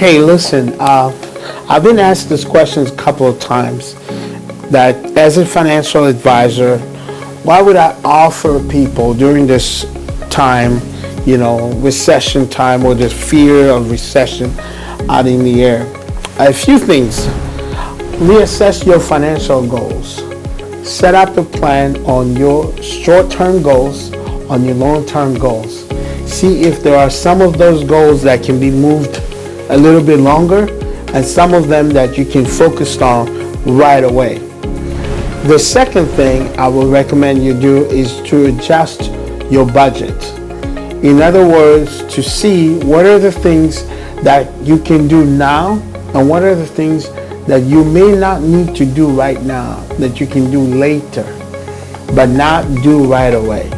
Hey, listen, I've been asked this question a couple of times that as a financial advisor, why would I offer people during this time, recession time or the fear of recession out in the air? A few things. Reassess your financial goals. Set up a plan on your short-term goals, on your long-term goals. See if there are some of those goals that can be moved a little bit longer and some of them that you can focus on right away. The second thing I will recommend you do is to adjust your budget. In other words, to see what are the things that you can do now and what are the things that you may not need to do right now that you can do later, but not do right away.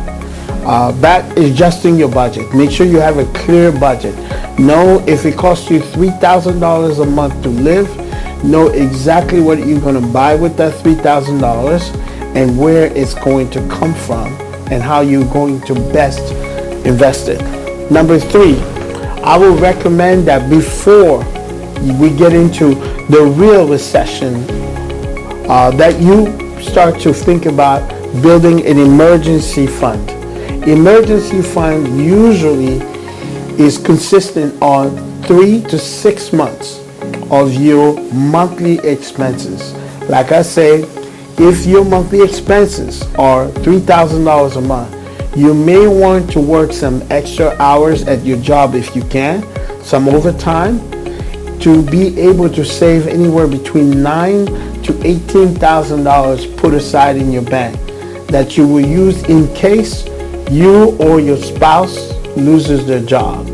That is adjusting your budget. Make sure you have a clear budget. Know if it costs you $3,000 a month to live, know exactly what you're going to buy with that $3,000 and where it's going to come from and how you're going to best invest it. Number 3, I will recommend that before we get into the real recession, that you start to think about building an emergency fund. Emergency fund usually is consistent on 3 to 6 months of your monthly expenses. Like I say, if your monthly expenses are $3,000 a month, you may want to work some extra hours at your job if you can, some overtime, to be able to save anywhere between $9,000 to $18,000 put aside in your bank that you will use in case you or your spouse loses their job,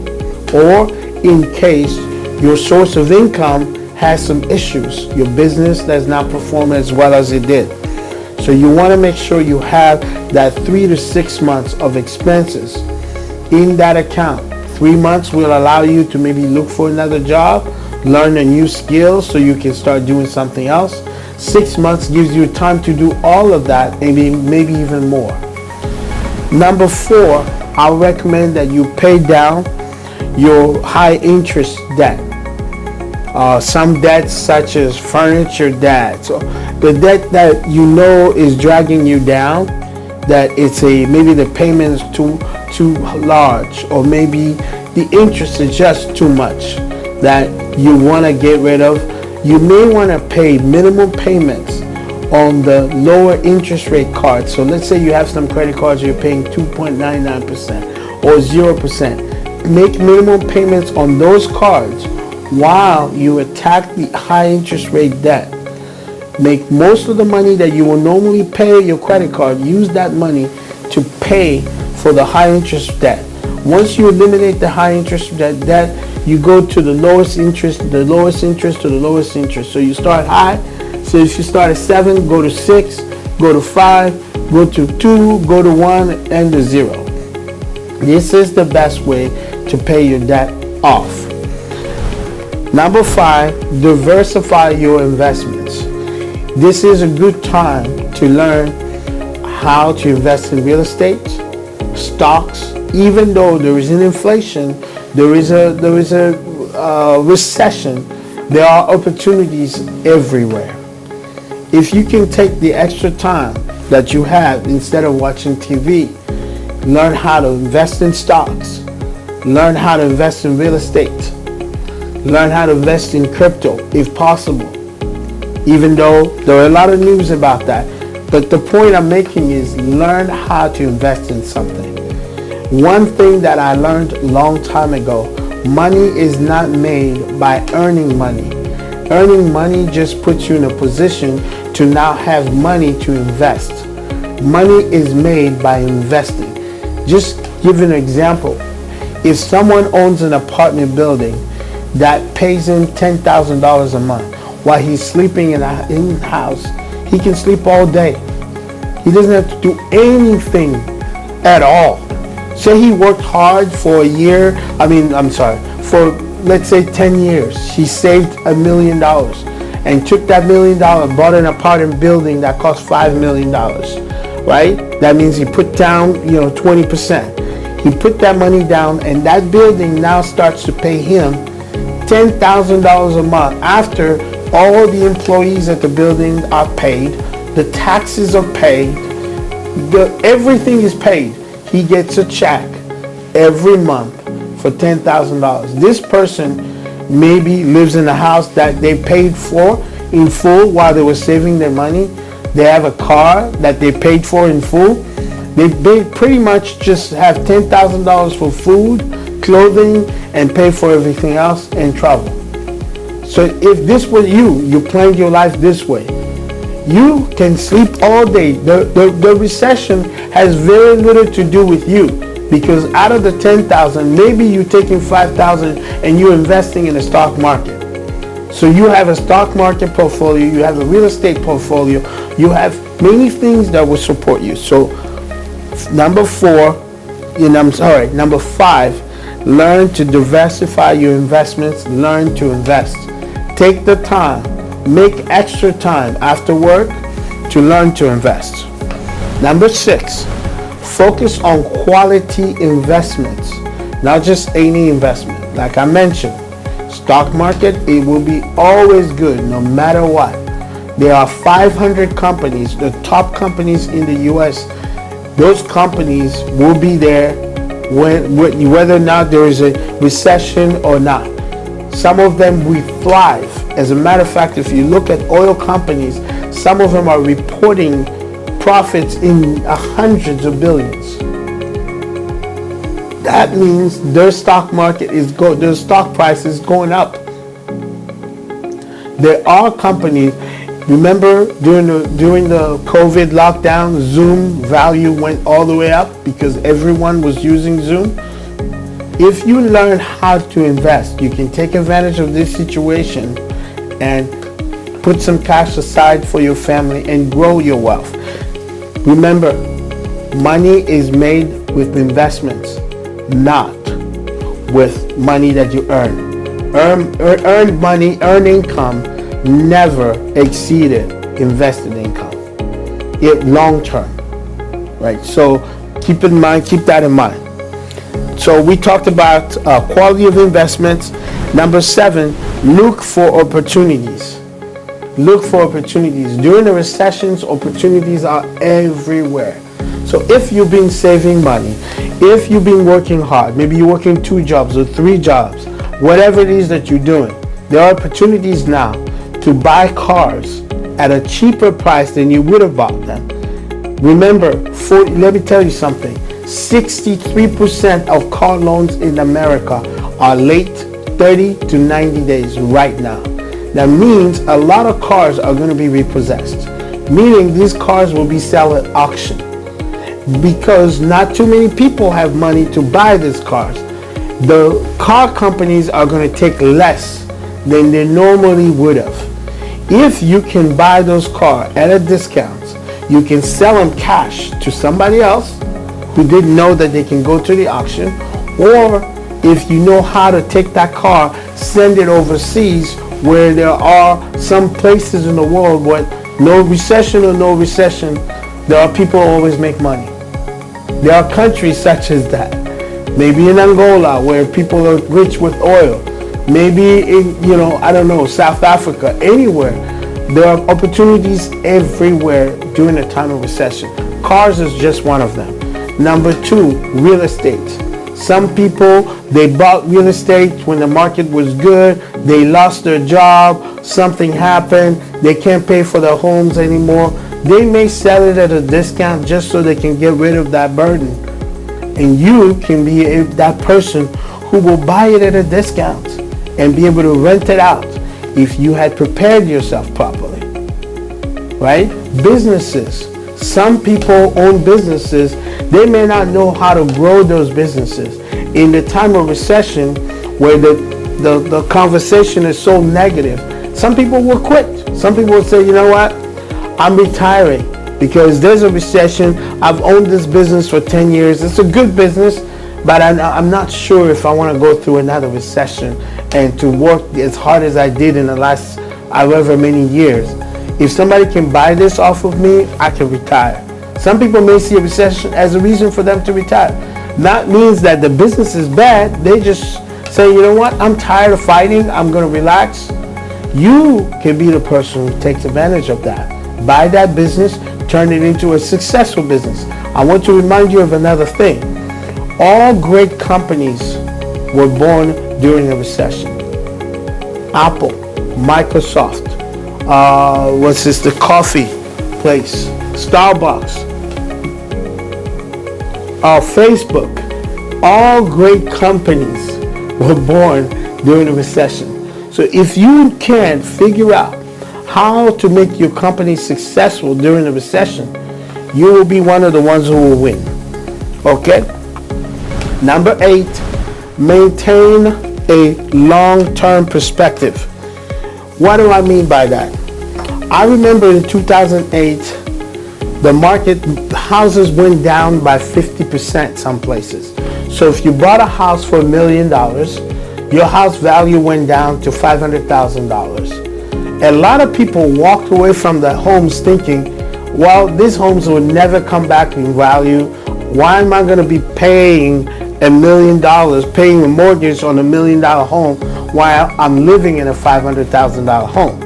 or in case your source of income has some issues, your business does not perform as well as it did. So you want to make sure you have that 3 to 6 months of expenses in that account. 3 months will allow you to maybe look for another job, learn a new skill so you can start doing something else. 6 months gives you time to do all of that, maybe even more. Number 4, I'll recommend that you pay down your high interest debt. Some debts such as furniture debt, so the debt that you know is dragging you down, that it's maybe the payment is too large, or maybe the interest is just too much that you want to get rid of. You may want to pay minimum payments on the lower interest rate cards. So let's say you have some credit cards you're paying 2.99% or 0%. Make minimum payments on those cards while you attack the high interest rate debt. Make most of the money that you will normally pay your credit card, use that money to pay for the high interest debt. Once you eliminate the high interest debt, you go to the lowest interest, the lowest interest to the lowest interest. So you start high. So if you start at 7, go to 6, go to 5, go to 2, go to 1, and to 0. This is the best way to pay your debt off. Number 5, diversify your investments. This is a good time to learn how to invest in real estate, stocks. Even though there is an inflation, there is a recession, there are opportunities everywhere. If you can take the extra time that you have instead of watching TV, learn how to invest in stocks, learn how to invest in real estate, learn how to invest in crypto if possible, even though there are a lot of news about that. But the point I'm making is learn how to invest in something. One thing that I learned a long time ago, money is not made by earning money. Earning money just puts you in a position to now have money to invest. Money is made by investing. Just give an example. If someone owns an apartment building that pays him $10,000 a month while he's sleeping in a house, he can sleep all day. He doesn't have to do anything at all. Say he worked hard for for let's say 10 years. He saved $1 million and took that $1 million, bought an apartment building that cost $5 million, right? That means he put down, 20%. He put that money down and that building now starts to pay him $10,000 a month after all the employees at the building are paid, the taxes are paid, everything is paid. He gets a check every month for $10,000. This person maybe lives in a house that they paid for in full while they were saving their money. They have a car that they paid for in full. They pretty much just have $10,000 for food, clothing, and pay for everything else and travel. So if this were you planned your life this way, you can sleep all day. The recession has very little to do with you, because out of the 10,000, maybe you're taking 5,000 and you're investing in the stock market. So you have a stock market portfolio, you have a real estate portfolio, you have many things that will support you. So number 5, learn to diversify your investments, learn to invest. Take the time, make extra time after work to learn to invest. Number 6, focus on quality investments, not just any investment. Like I mentioned, stock market, it will be always good no matter what. There are 500 companies, the top companies in the US. Those companies will be there whether or not there is a recession or not. Some of them will thrive. As a matter of fact, if you look at oil companies, some of them are reporting profits in hundreds of billions. That means their stock market their stock price is going up. There are companies. Remember during the COVID lockdown, Zoom value went all the way up because everyone was using Zoom. If you learn how to invest, you can take advantage of this situation and put some cash aside for your family and grow your wealth. Remember, money is made with investments, not with money that you earn. Earned money, earned income never exceeded invested income. Long term, right? So keep that in mind. So we talked about quality of investments. Number 7, look for opportunities. Look for opportunities. During the recessions, opportunities are everywhere. So if you've been saving money, if you've been working hard, maybe you're working 2 jobs or 3 jobs, whatever it is that you're doing, there are opportunities now to buy cars at a cheaper price than you would have bought them. Remember, let me tell you something. 63% of car loans in America are late 30 to 90 days right now. That means a lot of cars are going to be repossessed, meaning these cars will be sold at auction because not too many people have money to buy these cars. The car companies are going to take less than they normally would have. If you can buy those cars at a discount, you can sell them cash to somebody else who didn't know that they can go to the auction, or if you know how to take that car, send it overseas where there are some places in the world where no recession or no recession, there are people who always make money. There are countries such as that. Maybe in Angola where people are rich with oil. Maybe in, South Africa, anywhere. There are opportunities everywhere during a time of recession. Cars is just one of them. Number 2, real estate. Some people, they bought real estate when the market was good. They lost their job. Something happened. They can't pay for their homes anymore. They may sell it at a discount just so they can get rid of that burden. And you can be that person who will buy it at a discount and be able to rent it out if you had prepared yourself properly. Right? Businesses. Some people own businesses. They may not know how to grow those businesses. In the time of recession, where the conversation is so negative, some people will quit. Some people will say, you know what? I'm retiring because there's a recession. I've owned this business for 10 years. It's a good business, but I'm not sure if I want to go through another recession and to work as hard as I did in the last however many years. If somebody can buy this off of me, I can retire. Some people may see a recession as a reason for them to retire. That means that the business is bad. say, you know what, I'm tired of fighting, I'm going to relax. You can be the person who takes advantage of that. Buy that business, turn it into a successful business. I want to remind you of another thing. All great companies were born during a recession. Apple, Microsoft, what's this, the coffee place, Starbucks, Facebook. All great companies were born during a recession. So if you can figure out how to make your company successful during a recession, you will be one of the ones who will win. Okay? Number 8, maintain a long-term perspective. What do I mean by that? I remember in 2008, the market, houses went down by 50% some places. So if you bought a house for $1 million, your house value went down to $500,000. A lot of people walked away from the homes thinking, well, these homes will never come back in value. Why am I going to be paying $1 million, paying a mortgage on $1 million home while I'm living in a $500,000 home?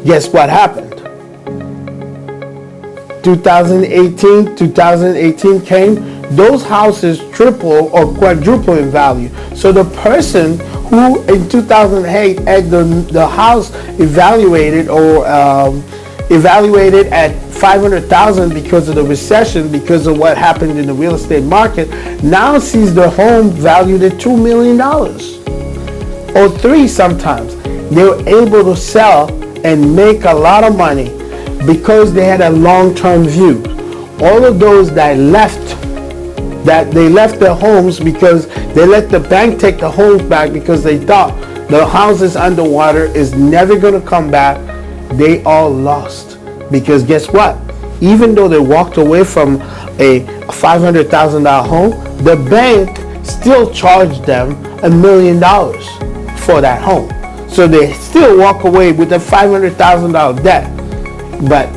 Guess what happened? 2018 came, those houses triple or quadruple in value. So the person who in 2008 had the house evaluated at $500,000 because of the recession, because of what happened in the real estate market, now sees their home valued at $2 million or $3 million sometimes. They were able to sell and make a lot of money because they had a long-term view. All of those that left their homes because they let the bank take the homes back because they thought the houses underwater is never going to come back, they all lost. Because guess what? Even though they walked away from a $500,000 home, the bank still charged them $1 million for that home. So they still walk away with a $500,000 debt, but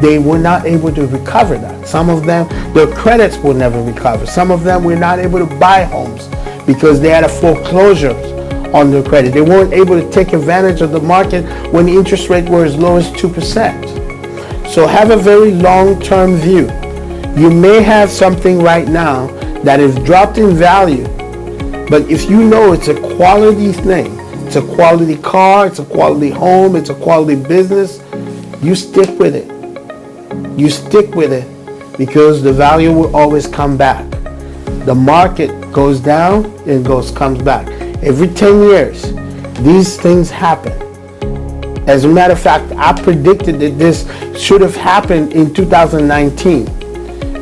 they were not able to recover that. Some of them, their credits will never recover. Some of them were not able to buy homes because they had a foreclosure on their credit. They weren't able to take advantage of the market when the interest rate were as low as 2%. So have a very long-term view. You may have something right now that is dropped in value, but if you know it's a quality thing, it's a quality car, it's a quality home, it's a quality business, you stick with it. You stick with it because the value will always come back. The market goes down and comes back. Every 10 years, these things happen. As a matter of fact, I predicted that this should have happened in 2019.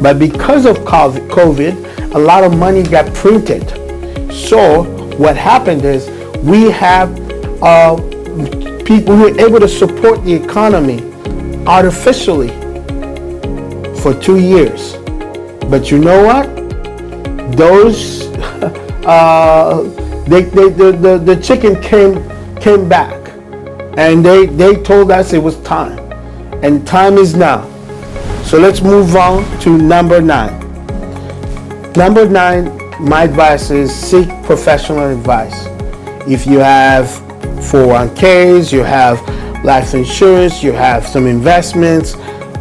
But because of COVID, a lot of money got printed. So what happened is we have people who were able to support the economy artificially for 2 years. But you know what? Those the chicken came back, and they told us it was time, and time is now. So let's move on to number 9. Number 9, my advice is seek professional advice. If you have 401ks, you have life insurance, you have some investments,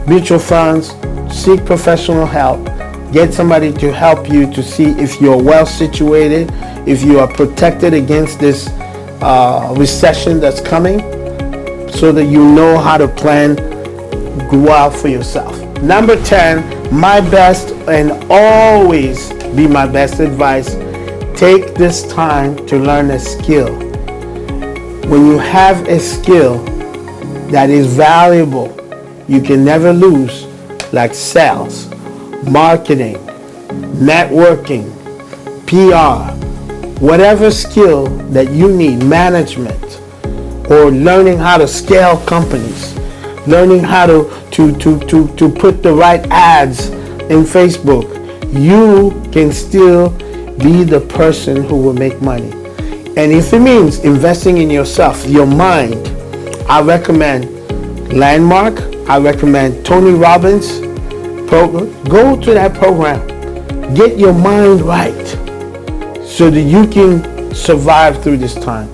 mutual funds, seek professional help. Get somebody to help you to see if you're well situated, if you are protected against this recession that's coming, so that you know how to plan, go out for yourself. Number 10, my best and always be my best advice, take this time to learn a skill. When you have a skill that is valuable, you can never lose, like sales, marketing, networking, PR, whatever skill that you need, management, or learning how to scale companies, learning how to put the right ads in Facebook, you can still be the person who will make money. And if it means investing in yourself, your mind, I recommend Landmark. I recommend Tony Robbins program. Go to that program. Get your mind right so that you can survive through this time.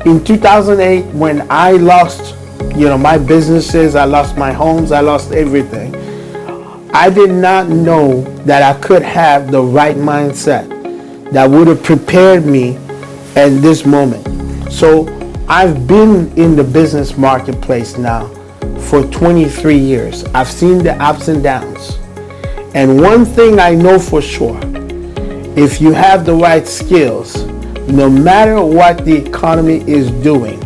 In 2008, when I lost, my businesses, I lost my homes, I lost everything, I did not know that I could have the right mindset that would have prepared me at this moment. So I've been in the business marketplace now for 23 years. I've seen the ups and downs. And one thing I know for sure, if you have the right skills, no matter what the economy is doing,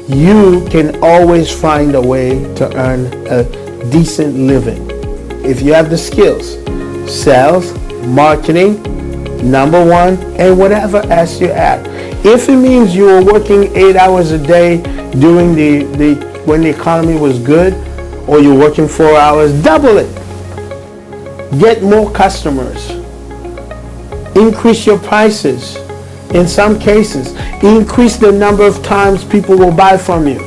you can always find a way to earn a decent living. If you have the skills, sales, marketing, number one, and whatever else you add. If it means you were working 8 hours a day during when the economy was good, or you're working 4 hours, double it. Get more customers. Increase your prices. In some cases, increase the number of times people will buy from you.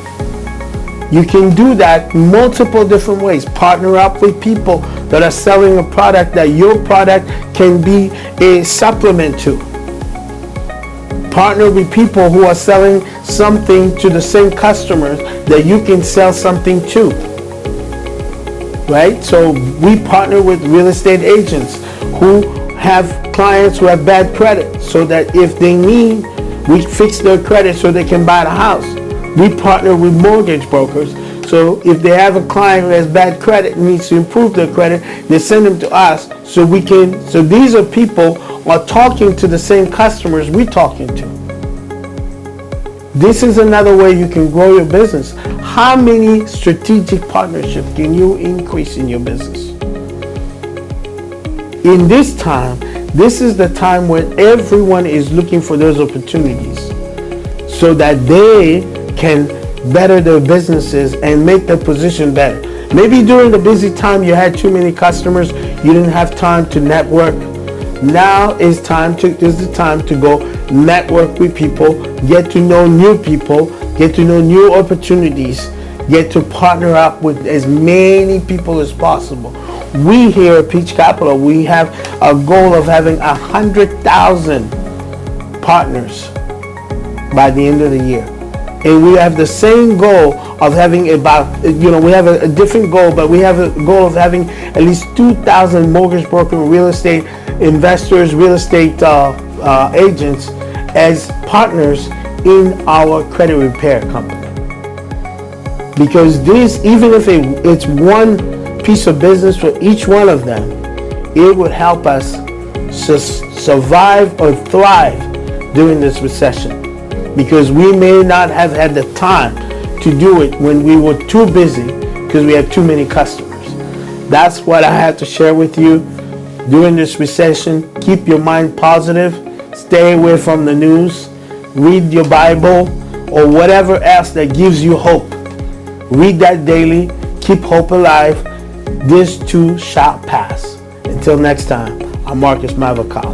You can do that multiple different ways. Partner up with people that are selling a product that your product can be a supplement to. Partner with people who are selling something to the same customers that you can sell something to. Right? So we partner with real estate agents who have clients who have bad credit, so that if they need, we fix their credit so they can buy the house. We partner with mortgage brokers, so if they have a client who has bad credit and needs to improve their credit, they send them to us so these are people who are talking to the same customers we're talking to. This is another way you can grow your business. How many strategic partnerships can you increase in your business? In this time, this is the time when everyone is looking for those opportunities so that they can better their businesses and make their position better. Maybe during the busy time you had too many customers, you didn't have time to network. Now is the time to go network with people, get to know new people, get to know new opportunities, get to partner up with as many people as possible. We here at Peach Capital, we have a goal of having 100,000 partners by the end of the year. And we have the same goal of having we have a different goal, but we have a goal of having at least 2,000 mortgage brokers, real estate investors, real estate agents as partners in our credit repair company. Because this, even if it's one piece of business for each one of them, it would help us survive or thrive during this recession. Because we may not have had the time to do it when we were too busy because we had too many customers. That's what I had to share with you during this recession. Keep your mind positive. Stay away from the news. Read your Bible or whatever else that gives you hope. Read that daily. Keep hope alive. This too shall pass. Until next time, I'm Marcus Mavacala.